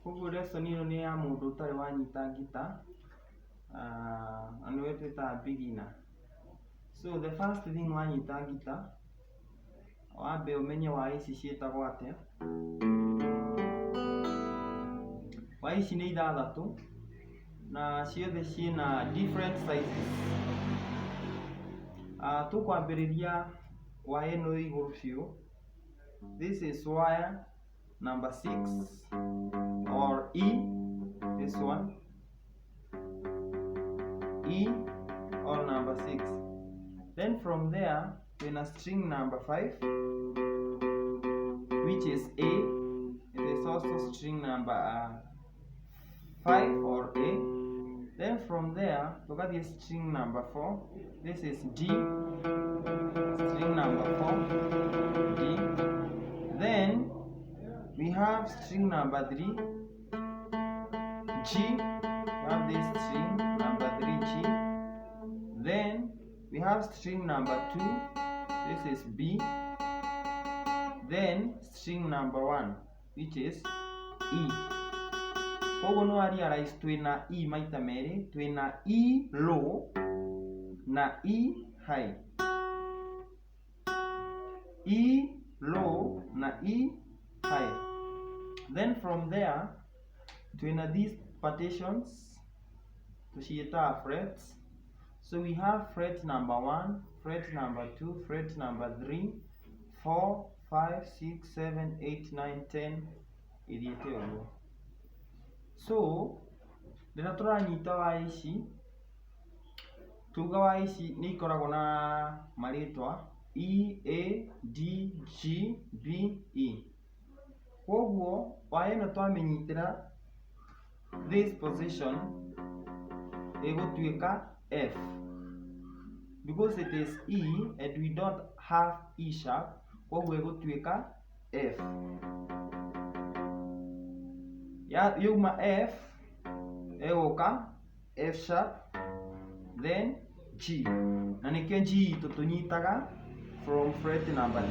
Koguo lesson ino ni ya mundu utari wanyita guitar and we twita beginner. So the first thing wanyita guitar wambe umenye wa ici cietagwo atia. Wa ici ni ithathatu na ciothe ciina different sizes. Tukwambiriria wa ino iguru biu. This is wire number 6 or E, this one, E or number 6. Then from there, in a string number 5, which is A. It is also string number 5 or A. Then from there, look at this string number 4. This is D, string number 4, D. Then we have string number 3, G. We have this string number 3, G. Then we have string number 2. This is B. Then string number 1, which is E. Koguo no realize twina E maita meri, twina E low na E high. E low na E high. Then from there, twina these partitions to cieta frets. So we have fret number 1, fret number 2, fret number 3, 4, 5, 6, 7, 8, 9, 10, iriete uguo. So, rĩrĩa tũranyita wa ici, tuga wa ici nĩ ikoragwo na marĩtwa E, A, D, G, B, E. Koguo, wa ĩno twamĩnyitĩra this position ĩgũtuĩka F. Because it is E and we don't have E sharp, koguo ĩgũtuĩka F. Yuma F, egoka F sharp, then G. Na nikio G tutunyitaga from fret number 3.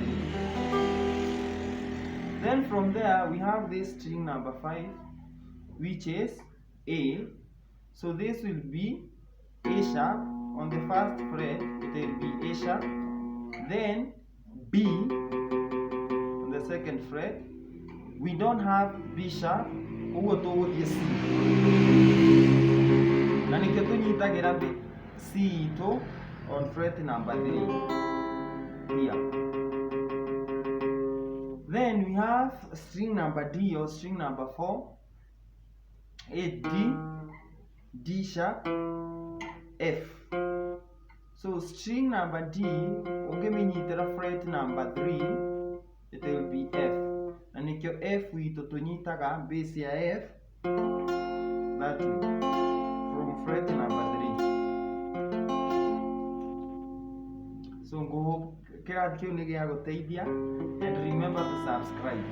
Then from there we have this string number 5, which is A. So this will be A sharp. On the first fret it will be A sharp. Then B on the second fret. We don't have B sharp. Ugo tuguthie C. Na nikio tunyitagira C to on fret number 3 here. Then we have string number D or string number 4. A D, D sharp, F. So string number D, ukiminyitira fret number 3, it will be F. Na nikio F wito tunyitaga base ya F that way from fret number 3. So go kirathi kiu ni gia guteithia and remember to subscribe.